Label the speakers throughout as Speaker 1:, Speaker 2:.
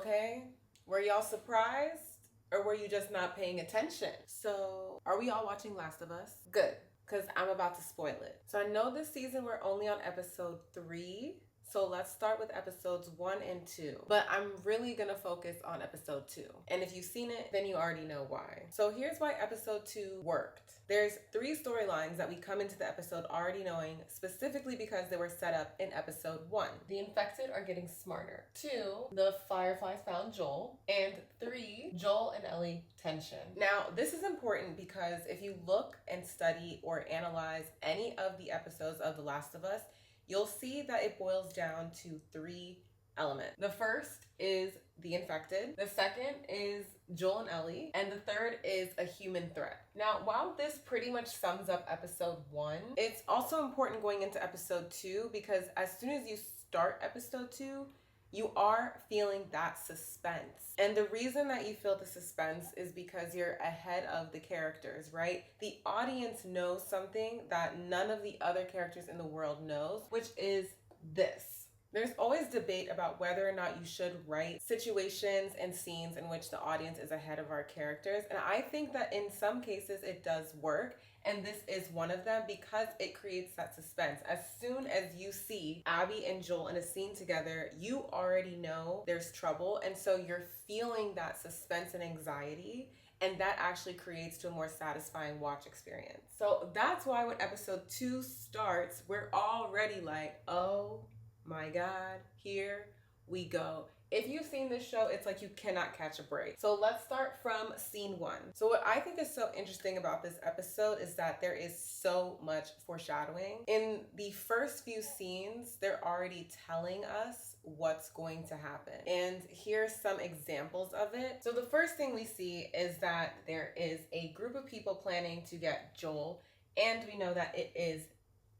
Speaker 1: Okay? Were y'all surprised? Or were you just not paying attention? So, are we all watching Last of Us? Good, because I'm about to spoil it. So I know this season we're only on episode 3. So let's start with episodes 1 and 2. But I'm really gonna focus on episode 2. And if you've seen it, then you already know why. So here's why episode 2 worked. There's 3 storylines that we come into the episode already knowing, specifically because they were set up in episode 1. The infected are getting smarter. 2, the fireflies found Joel. And 3, Joel and Ellie tension. Now, this is important because if you look and study or analyze any of the episodes of The Last of Us, you'll see that it boils down to 3 elements. The first is the infected. The second is Joel and Ellie. And the third is a human threat. Now, while this pretty much sums up episode 1, it's also important going into episode 2 because as soon as you start episode 2, you are feeling that suspense. And the reason that you feel the suspense is because you're ahead of the characters, right? The audience knows something that none of the other characters in the world knows, which is this. There's always debate about whether or not you should write situations and scenes in which the audience is ahead of our characters. And I think that in some cases it does work. And this is one of them because it creates that suspense. As soon as you see Abby and Joel in a scene together, you already know there's trouble. And so you're feeling that suspense and anxiety. And that actually creates to a more satisfying watch experience. So that's why when episode 2 starts, we're already like, oh my God, here we go. If you've seen this show, it's like you cannot catch a break. So let's start from scene 1. So what I think is so interesting about this episode is that there is so much foreshadowing. In the first few scenes, they're already telling us what's going to happen. And here's some examples of it. So the first thing we see is that there is a group of people planning to get Joel, and we know that it is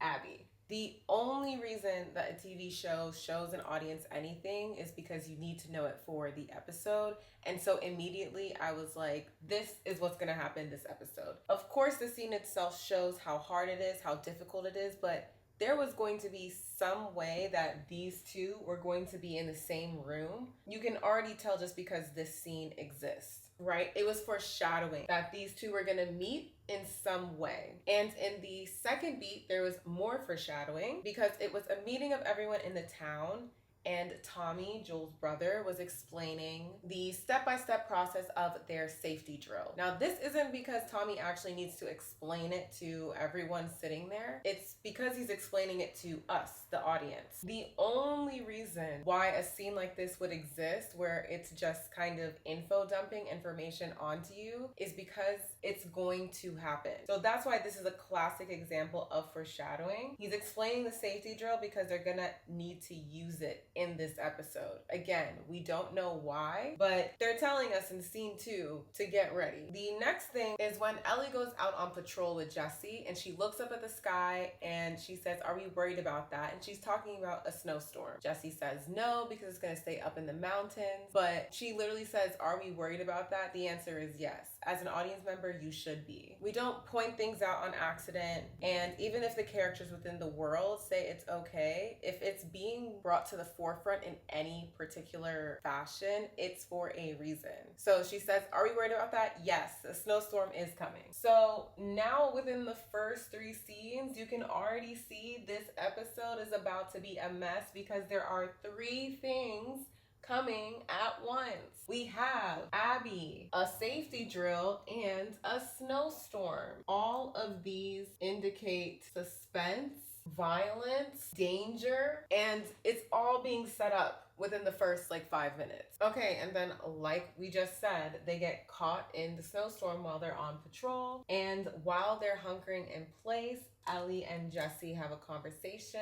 Speaker 1: Abby. The only reason that a TV show shows an audience anything is because you need to know it for the episode. And so immediately I was like, this is what's gonna happen this episode. Of course, the scene itself shows how hard it is, how difficult it is, but there was going to be some way that these two were going to be in the same room. You can already tell just because this scene exists, right? It was foreshadowing that these two were gonna meet in some way. And in the second beat, there was more foreshadowing because it was a meeting of everyone in the town, and Tommy, Joel's brother, was explaining the step-by-step process of their safety drill. Now, this isn't because Tommy actually needs to explain it to everyone sitting there. It's because he's explaining it to us, the audience. The only reason why a scene like this would exist, where it's just kind of info dumping information onto you, is because it's going to happen. So that's why this is a classic example of foreshadowing. He's explaining the safety drill because they're gonna need to use it in this episode. Again, we don't know why, but they're telling us in scene 2 to get ready. The next thing is when Ellie goes out on patrol with Jesse and she looks up at the sky and she says, are we worried about that? And she's talking about a snowstorm. Jesse says no, because it's gonna stay up in the mountains, but she literally says, are we worried about that? The answer is yes. As an audience member, you should be. We don't point things out on accident, and even if the characters within the world say it's okay, if it's being brought to the forefront in any particular fashion, it's for a reason. So she says, are we worried about that? Yes, a snowstorm is coming. So now within the first 3 scenes, you can already see this episode is about to be a mess because there are 3 things coming at once. We have Abby, a safety drill, and a snowstorm. All of these indicate suspense, violence, danger, and it's all being set up within the first 5 minutes. Okay, and then like we just said, they get caught in the snowstorm while they're on patrol, and while they're hunkering in place, Ellie and Jesse have a conversation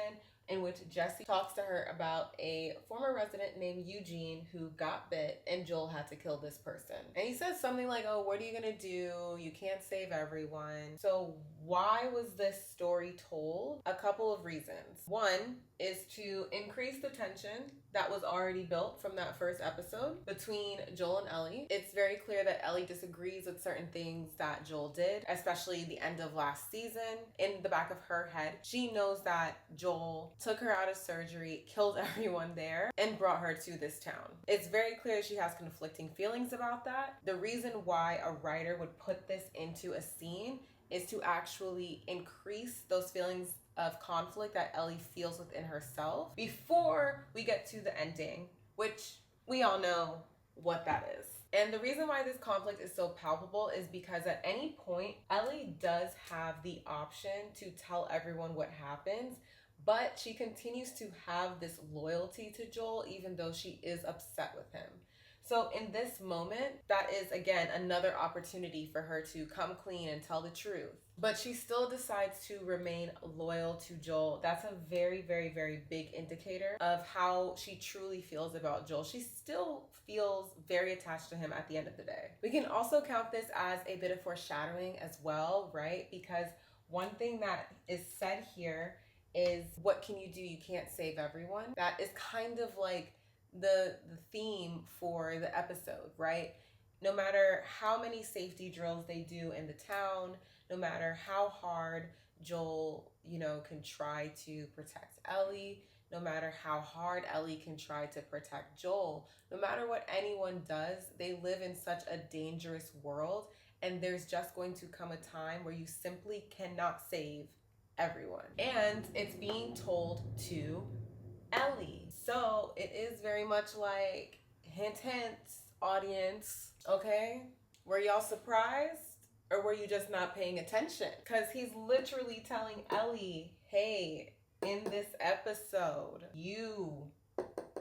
Speaker 1: in which Jesse talks to her about a former resident named Eugene who got bit and Joel had to kill this person. And he says something like, oh, what are you gonna do? You can't save everyone. So why was this story told? A couple of reasons. One, is to increase the tension that was already built from that first episode between Joel and Ellie. It's very clear that Ellie disagrees with certain things that Joel did, especially the end of last season. In the back of her head, she knows that Joel took her out of surgery, killed everyone there, and brought her to this town. It's very clear she has conflicting feelings about that. The reason why a writer would put this into a scene is to actually increase those feelings of conflict that Ellie feels within herself before we get to the ending, which we all know what that is. And the reason why this conflict is so palpable is because at any point, Ellie does have the option to tell everyone what happens, but she continues to have this loyalty to Joel even though she is upset with him. So in this moment, that is, again, another opportunity for her to come clean and tell the truth. But she still decides to remain loyal to Joel. That's a very, very, very big indicator of how she truly feels about Joel. She still feels very attached to him at the end of the day. We can also count this as a bit of foreshadowing as well, right? Because one thing that is said here is, what can you do? You can't save everyone. That is kind of like the theme for the episode, right? No matter how many safety drills they do in the town, no matter how hard Joel, can try to protect Ellie, no matter how hard Ellie can try to protect Joel, no matter what anyone does, they live in such a dangerous world, and there's just going to come a time where you simply cannot save everyone. And it's being told to Ellie. So it is very much like, hint, hint, audience, okay? Were y'all surprised? Or were you just not paying attention? Because he's literally telling Ellie, hey, in this episode, you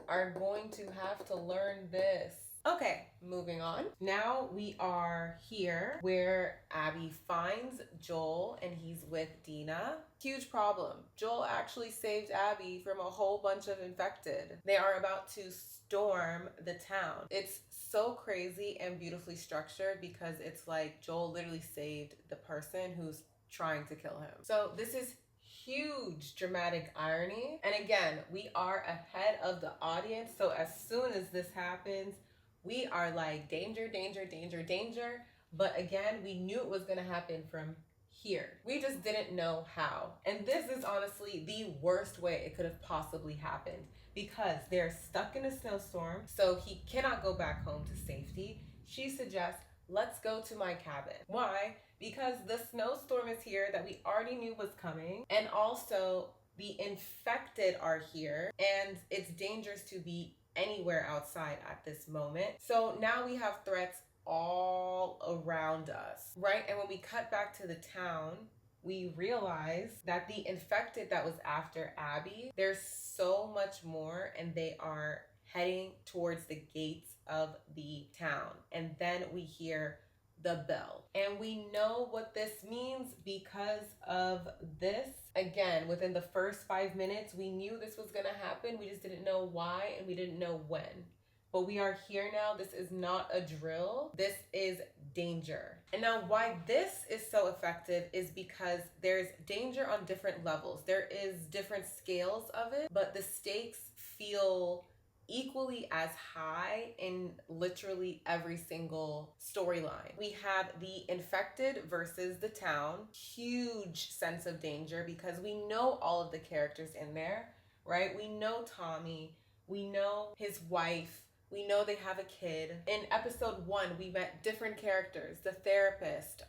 Speaker 1: are going to have to learn this. Okay, moving on. Now we are here where Abby finds Joel and he's with Dina. Huge problem. Joel actually saved Abby from a whole bunch of infected. They are about to storm the town. It's so crazy and beautifully structured because it's like Joel literally saved the person who's trying to kill him. So this is huge dramatic irony. And again, we are ahead of the audience. So as soon as this happens, we are like, danger, danger, danger, danger. But again, we knew it was going to happen from here. We just didn't know how. And this is honestly the worst way it could have possibly happened because they're stuck in a snowstorm, so he cannot go back home to safety. She suggests, let's go to my cabin. Why? Because the snowstorm is here that we already knew was coming, and also the infected are here, and it's dangerous to be anywhere outside at this moment. So now we have threats all around us, right? And when we cut back to the town, we realize that the infected that was after Abby, there's so much more, and they are heading towards the gates of the town. And then we hear the bell. And we know what this means because of this. Again, within the first 5 minutes, we knew this was gonna happen. We just didn't know why and we didn't know when. But we are here now. This is not a drill. This is danger. And now why this is so effective is because there's danger on different levels. There is different scales of it, but the stakes feel equally as high in literally every single storyline. We have the infected versus the town. Huge sense of danger because we know all of the characters in there, right? We know Tommy. We know his wife. We know they have a kid. In episode 1, we met different characters, the therapist,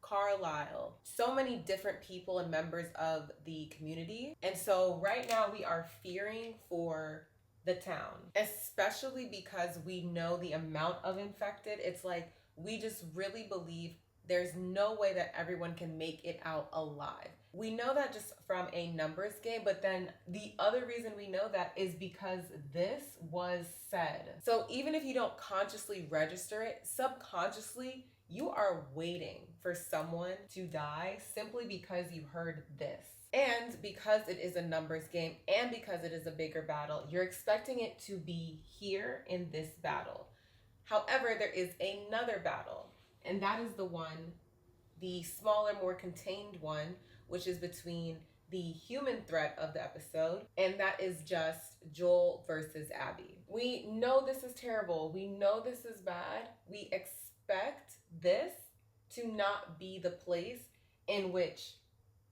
Speaker 1: Carlisle, so many different people and members of the community. And so right now we are fearing for the town, especially because we know the amount of infected. It's like, we just really believe there's no way that everyone can make it out alive. We know that just from a numbers game, but then the other reason we know that is because this was said. So even if you don't consciously register it, subconsciously, you are waiting for someone to die simply because you heard this. And because it is a numbers game and because it is a bigger battle, you're expecting it to be here in this battle. However, there is another battle, and that is the one, the smaller, more contained one, which is between the human threat of the episode, and that is just Joel versus Abby. We know this is terrible. We know this is bad. We expect this to not be the place in which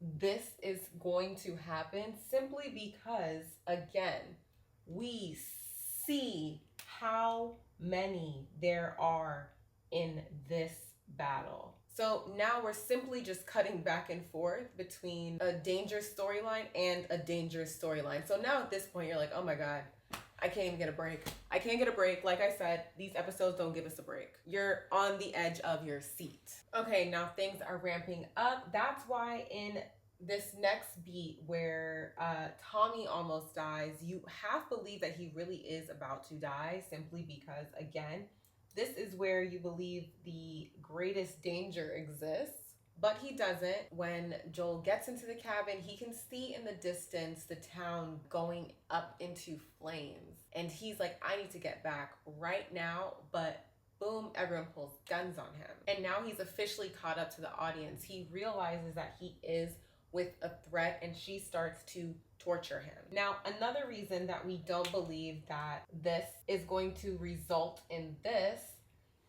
Speaker 1: this is going to happen, simply because, again, we see how many there are in this battle. So now we're simply just cutting back and forth between a dangerous storyline and a dangerous storyline. So now at this point, you're like, oh my God, I can't even get a break. I can't get a break. Like I said, these episodes don't give us a break. You're on the edge of your seat. Okay, now things are ramping up. That's why in this next beat where Tommy almost dies, you half believe that he really is about to die, simply because, again, this is where you believe the greatest danger exists. But he doesn't. When Joel gets into the cabin, he can see in the distance the town going up into flames. And he's like, I need to get back right now. But boom, everyone pulls guns on him. And now he's officially caught up to the audience. He realizes that he is with a threat, and she starts to torture him. Now, another reason that we don't believe that this is going to result in this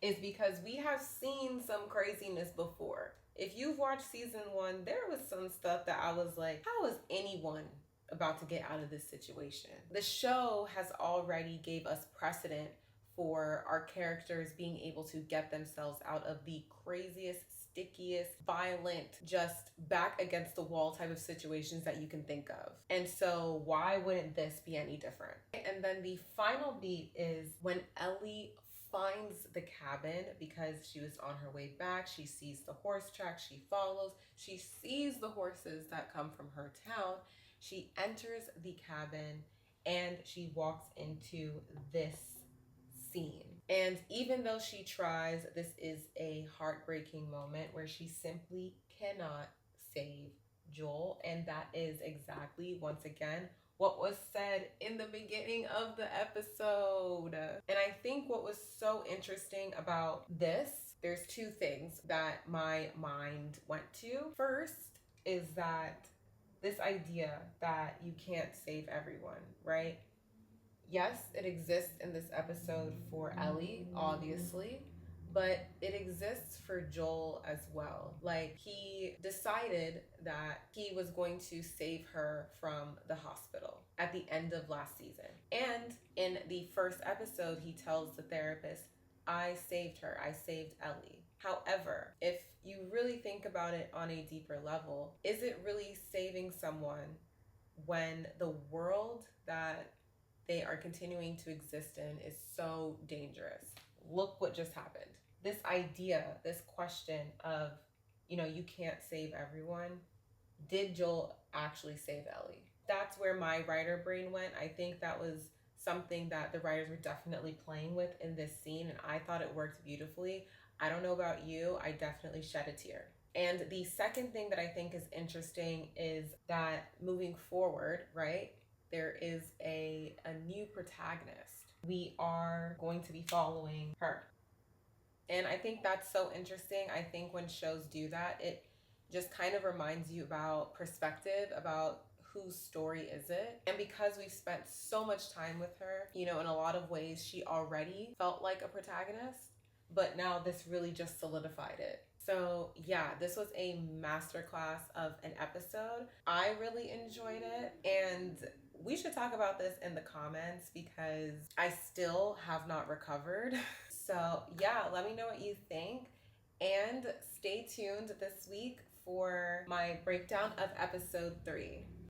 Speaker 1: is because we have seen some craziness before. If you've watched season 1, there was some stuff that I was like, how is anyone about to get out of this situation? The show has already gave us precedent for our characters being able to get themselves out of the craziest, stickiest, violent, just back against the wall type of situations that you can think of. And so why wouldn't this be any different? And then the final beat is when Ellie finds the cabin because she was on her way back. She sees the horse tracks, she follows, she sees the horses that come from her town. She enters the cabin and she walks into this scene. And even though she tries, this is a heartbreaking moment where she simply cannot save Joel. And that is exactly, once again, what was said in the beginning of the episode. And I think what was so interesting about this, there's two things that my mind went to. First is that this idea that you can't save everyone, right? Yes, it exists in this episode for Ellie, obviously, but it exists for Joel as well. Like, he decided that he was going to save her from the hospital at the end of last season. And in the first episode, he tells the therapist, I saved her, I saved Ellie. However, if you really think about it on a deeper level, is it really saving someone when the world that they are continuing to exist in is so dangerous? Look what just happened. This idea, this question of, you can't save everyone. Did Joel actually save Ellie? That's where my writer brain went. I think that was something that the writers were definitely playing with in this scene, and I thought it worked beautifully. I don't know about you, I definitely shed a tear. And the second thing that I think is interesting is that moving forward, right, there is a new protagonist. We are going to be following her. And I think that's so interesting. I think when shows do that, it just kind of reminds you about perspective, about whose story is it. And because we've spent so much time with her, in a lot of ways, she already felt like a protagonist, but now this really just solidified it. So yeah, this was a masterclass of an episode. I really enjoyed it, and we should talk about this in the comments because I still have not recovered. So yeah, let me know what you think, and stay tuned this week for my breakdown of episode 3.